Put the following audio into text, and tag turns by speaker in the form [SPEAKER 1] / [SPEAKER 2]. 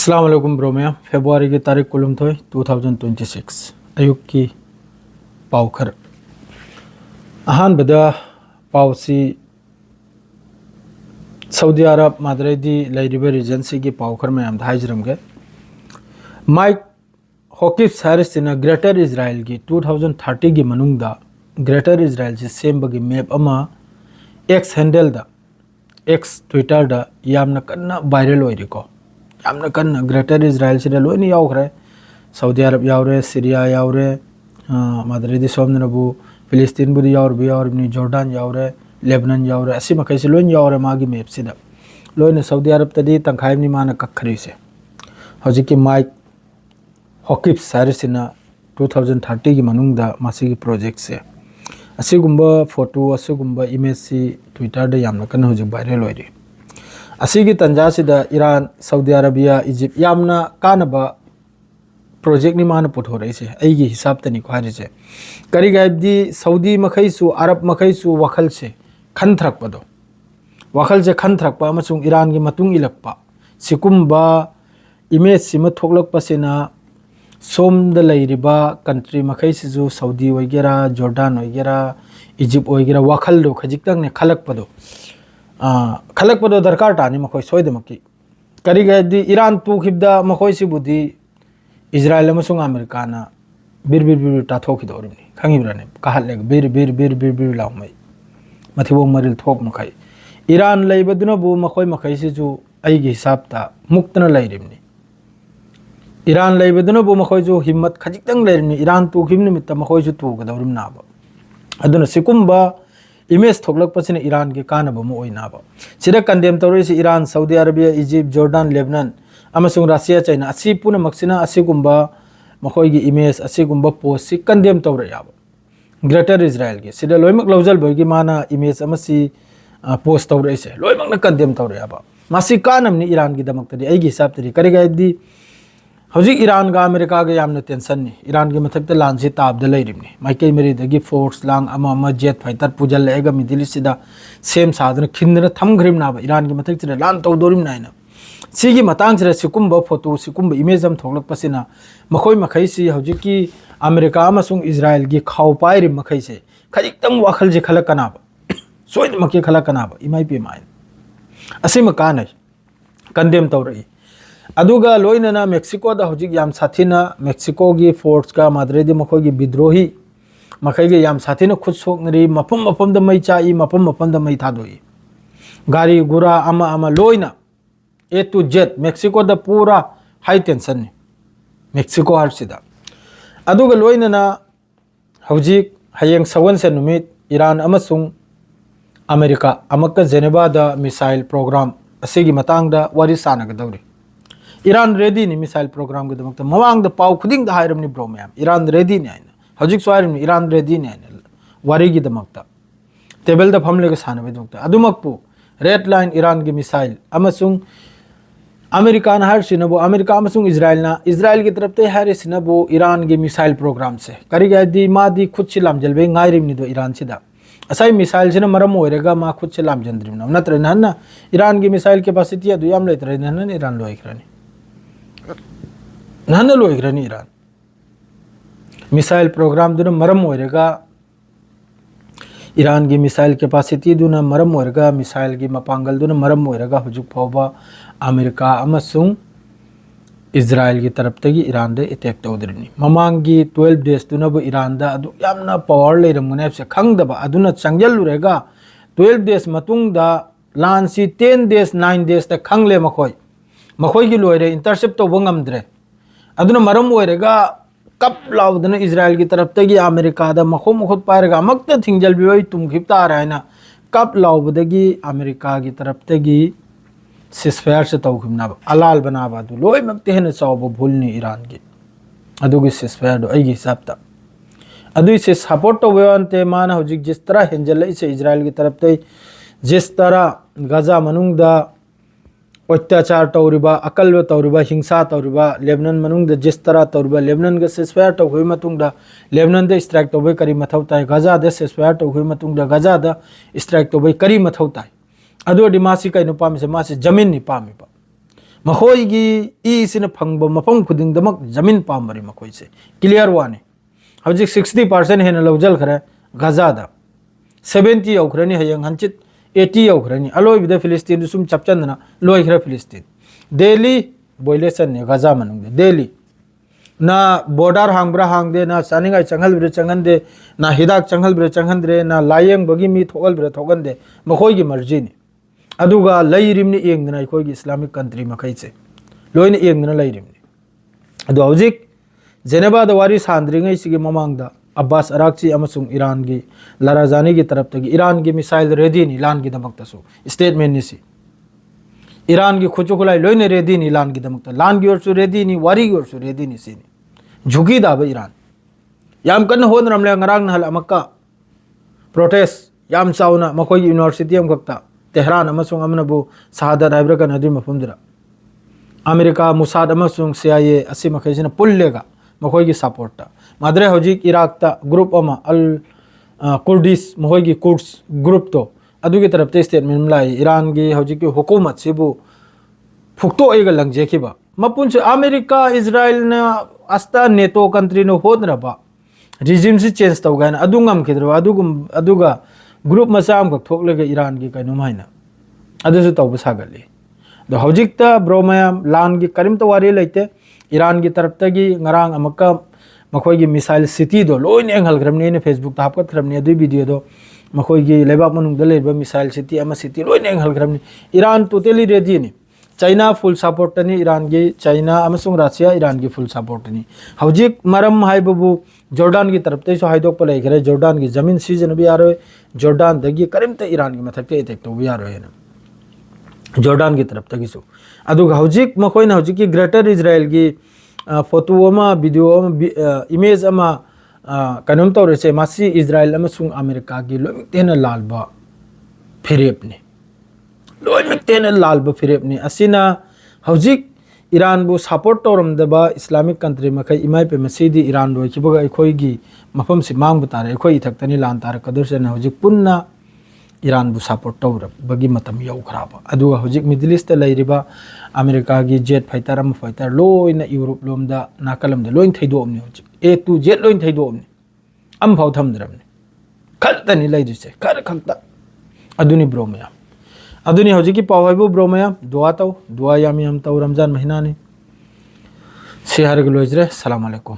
[SPEAKER 1] अस्सलाम वालेकुम bro ma'am February की तारीख कुलुम थोई 2026 अयुक की पाउखर अहान बदा पाउसी सऊदी अरब मादरेदी लाइरिबे रीजेंसी की पाउखर में हम धाइजरम के माइक हॉकिस हैरिसना ग्रेटर इजराइल की 2030 की मनुंगदा ग्रेटर इजराइल से सेम बगी मैप अमा एक्स हैंडल दा एक्स ट्विटर दा यामना कन्ना वायरल होइरिको यामना कन्ना ग्रेटर इजराइल से लोइनी यावखरे सऊदी अरब यावरे सीरिया यावरे मादरेदी सोमनबु फिलिस्तीन बुदी यावरबि यावरबि जॉर्डन यावरे लेबनान यावरे असी मखै से लोइन यावरे मागी मैप सिदा लोइन सऊदी अरब तदी तंखाइमनि माना कखरी से हौजी की माइक हॉकिप्स सारिसिना 2030 की मनुंगदा मासिगी प्रोजेक्ट से असिगुंबा फोटो असिगुंबा इमेज से ट्विटर दा यामना कन्ना हौजी वायरल होइरि असिगी तंजासिदा ईरान सऊदी अरबिया इजिप्ट यामना कानबा प्रोजेक्ट नि मान पुथोरैसे अइगी हिसाब तनि को हारिसे करिगाइबदी सऊदी मखैसु अरब मखैसु वखल से खनथरकपदो वखल से खनथरकपा अमसुंग ईरान की मतुंग इलकपा सिकुंबा इमेज सिम थोकलकपसिना सोमद लैरिबा कंट्री मखैसिजु सऊदी ओइगेरा जॉर्डन ओइगेरा इजिप्ट ओइगेरा वखल दो खजिक्तंग ने खलकपदो खलकपदो दरकार टानी मखोय सोयदमकी करिगाइबदी ईरान तुखिबदा मखोयसिबुदी इजराइल अमसुंग अमेरिकाना बिर बिर बिर टाथोखिदोरिमनि खंगिब्राने कहलेग बिर बिर बिर बिर बिर लाउमै मथिबो मरिल थोक मखै ईरान लैबदुनबु मखोय मखैसिजु अइगी हिसाबता मुक्तना लैरिमनि ईरान लैबदुनबु मखोयजु हिम्मत खजिक्तंग लैरिमनि ईरान तुखिबनि मित्ता मखोयजु तुगदौरिम नाबा अदुना सिकुंबा इमेज थोकलकपसिना ईरान के कानबम ओइनाबा सिदा कंडेम तौरिसि Iran Saudi Arabia Egypt Jordan Lebanon अमसुंग रशिया चाइना असि पुनमक्सिना असिगुंबा मखोयगी इमेज असिगुंबा पोस्ट सि कंडेम तौरयाबा ग्रेटर इजराइल के सिदा लोइमक लौजल बगी माना इमेज अमसि पोस्ट तौरैसे लोइमकना कंडेम तौरयाबा मासि कानमनि ईरान की दमक्तदि अइगी हिसाब तरि करिगाइदि हौजिक ईरान का अमेरिका के यामना टेंशन नि ईरान के मथक्ता लानसि ताबदा लैरिमनि माइकै मरिदगी फोर्स लांग अमा जेट फाइटर पुजल लेगा मिडिल ईस्टदा सेम सादन खिंदना थमग्रिम नाबा ईरान के मथक्ता लान तौदोरिम नाइना सिगी मतंग से सिकुंबा फोटो सिकुंबा इमेज हम थोकलकपसिना मखोय मखैसि हौजिकी अमेरिका अमसुंग इजराइल की खाव पाइरि मखैसे खजिक्तंग वाखल जे खलकनाबा सोइद मके खलकनाबा इमाइ पे माइन असिम कानै कंडेम तौरई अदुगा लोइनना मेक्सिको दा हौजिक याम साथिना मेक्सिको की फोर्स का मादरेदी मखोय की विद्रोही मखैगे याम साथिना खुद सोकनरी मफम मफम द मै चाई मफम मफम द मै थादोई गाड़ी गुरा अमा लोइना ए टू जेड मेक्सिको दा पूरा हाई टेंशन ने मेक्सिको हारसिदा अदुगा लोइनना हौजिक हयेंग सवन से नुमित ईरान अमसुंग अमेरिका अमक्का जेनेवा दा मिसाइल प्रोग्राम असिगी मतांगदा वारी सानगदौरी ईरान रेडी नि मिसाइल प्रोग्राम के दमक्ता मवांग द पाउ खुदिंग द हायरमनि ब्रो मैम ईरान रेडी नि आइना हौजिक स्वारिम ईरान रेडी नि आइना वारी की दमक्ता टेबल द फमलेगा सानबे दमक्ता अदुमकपु रेड लाइन ईरान की मिसाइल अमसुंग अमेरिका हारसिनबो अमेरिका अमसुंग इजराइल की तरफ ते हारसिनबो ईरान की मिसाइल प्रोग्राम से करिगादी मादी खुद से लामजलबे गायरिमनि दो ईरान सिदा असai मिसाइल से मरम होइरेगा मा खुद से लामजंद्रिम नत्र नहना ईरान की मिसाइल कैपेसिटी अदु याम लेतरे नहना ईरान लोइखरानी नहना लोइखरानी ईरान मिसाइल प्रोग्राम दुना मरम होइरेगा ईरान की मिसाइल कैपेसिटी दुना मरम होइरेगा मिसाइल की मपांगल दुना मरम होइरेगा हुजुक फौबा अमेरिका अमसुंग इजराइल की तरफ तगी ईरान दे अटैक तौदरिनी ममांगी 12 डेज दुनबो ईरान दा अदु यामना पावर लेरमगने से खंगदबा अदुना चंगलुरेगा 12 डेज मतुंग दा लानसी 10 डेज 9 डेज ता खंगले मखोय की लोइरे इंटरसेप्ट तौबो ngamdre अदुना मरम होइरेगा कप लाउदना इजराइल की तरफ तगी अमेरिका दा मखो मखोत पाइरेगा मक्ता थिंगजल बिवै तुम खिपता रहना कप लाउबदगी अमेरिका की तरफ तगी सिसफायर से तौखिमना अलाल बनाबा दु लोय मक्ते हेन चावबो भूलनी ईरान की अदुगी सिसफायर दो अइगी हिसाबता अदुई से सपोर्ट तौबेवंते माना हौजिक जिस तरह हेंजल इसे इजराइल की तरफ ते जिस तरह गजा मनुंगदा अत्याचार तौरिबा अकल तौरिबा हिंसा तौरिबा लेबनान मनुंगदा जिस तरह तौरिबा लेबनान ग सिसफायर तौखोय मतुंगदा लेबनान दे स्ट्राइक तौबे करी मथौ ताय गजा दे सिसफायर तौखोय मतुंगदा गजा दा स्ट्राइक तौबे करी मथौ ताय अदोडी मासी कई नुपाम से मासी जमीन नि पामी मखोईगी इसिन फंगब मफम खुदिंगदमक जमीन पामबरी मखोईसे क्लियर वाने हजिक 60% हेन लौजल खरे गजादा 70 औखरनी हयंग हंचित 80 औखरनी अलोइबिदा फिलिस्तीन सुम चपचंदना लोइखरा फिलिस्तीन दिल्ली बोइलेसन ने गजा मनुंग दिल्ली ना बॉर्डर हांगब्रा हांगदे ना चानिंगाई चंगल ब्रे चंगंदे ना हिदाक चंगल ब्रे चंगंद्रे ना लायंग बगी मी थोगल ब्रे थोगंदे मखोईगी मर्जी ने अदुगा लैरिमनि एंगदना अखोईगी इस्लामिक कंट्री मखैसे लोइन एंगदना लैरिमनि अदु हौजिक जेनेबा दवारी सांद्रिंगै सिगी ममांगदा अब्बास अराक्ची अमसुंग ईरान की लराजानी की तरफ तक ईरान की मिसाइल रेडी नि लान की दमकतसु स्टेटमेंट निसी ईरान की खुचुखुलाई लोइन रेडी नि लान की दमकत लान की ओरसु रेडी नि वारी की ओरसु रेडी नि सिनी झुकी दाबा ईरान याम कन होन रमले ngरang नहल अमक्का प्रोटेस्ट याम चाउना मखोई यूनिवर्सिटी अमकता तेहरान अमसुंग अमनबु शहादत हाइब्रा का नदी मफुमदरा अमेरिका मुसाद अमसुंग CIA असि मखैसिना पुल्लेगा मखोई सपोर्ट माद्रे हौजिक इराक ग्रुप अमा अल कुर्दिश मखोई कुर्ड्स ग्रुप तो अदुगी तरफ स्टेटमेंट लाई ईरान की हौजिक हुकूमत सिबु फुक्तो एगा लंगजेखिबा मपुंस अमेरिका इजराइल न अस्ता नेटो कंट्री नो होदरबा रिजिम से चेंज तौगान अदुंगम खिद्रबा अदुगा ग्रुप मचाम क थोकलेगा ईरान की कैनो माइना अदुसु तौब सागले दो हौजिकता ब्रोमयाम लान की करिम तो वारी लेते ईरान की तरफ तगी ngरang अमका मखोई मिसाइल सिटी दो लोइन एंगलग्रमने ने फेसबुक तापकत क्रमने दु वीडियो दो मखोई लेबाक मनुंग लेबा मिसाइल सिटी अमा सिटी लोइन एंगलग्रमने ईरान टोटली रेडी ने चाइना फुल सपोर्ट नि ईरान की चाइना अमसुंग रशिया ईरान की फुल सपोर्ट नि हौजिक मरम हाइबबु जॉर्डन की तरफ तैसो हाइदोक पले खरे जॉर्डन की जमीन सीजन भी यारो जॉर्डन दगी करिमते ईरान की मथकते अटैक तो भी यारो है जॉर्डन की तरफ तगिसो अदुगा हौजिक मखोइना हौजिक की ग्रेटर इजराइल की फोटो अमा वीडियो इमेज अमा कनम तौरसे मासी इजराइल अमसुंग अमेरिका की लोमितेन लालबा फिरेपने लोमितेन लालबा फिरेपने असिना हौजिक ईरान बु सपोर्ट तौरमदबा इस्लामिक कंट्री मखै इमाय पे मसीदी ईरान रोइखिबगा अखोईगी मफम से मांग बतारे अखोई इथक्तनी लान तार कदरसेन हौजिक पुन्ना ईरान बु सपोर्ट तौर बगी मतम यौखराबा अदुगा हौजिक मिडिल ईस्ट लैरिबा अमेरिका की जेट फाइटर अम फाइटर लोइन यूरोप लोमदा नाकलमदा लोइन थैदोमने हौजिक A to Z लोइन थैदोमने अम फाउ थमदरमने खलतनी लैरिसे खर खक्ता अदुनी ब्रोमया अदुनी हौजिकी पाव हाइबु ब्रोमया दुआ याम तौ रमजान महीना ने सिहार गलोजरे सलाम अलैकुम।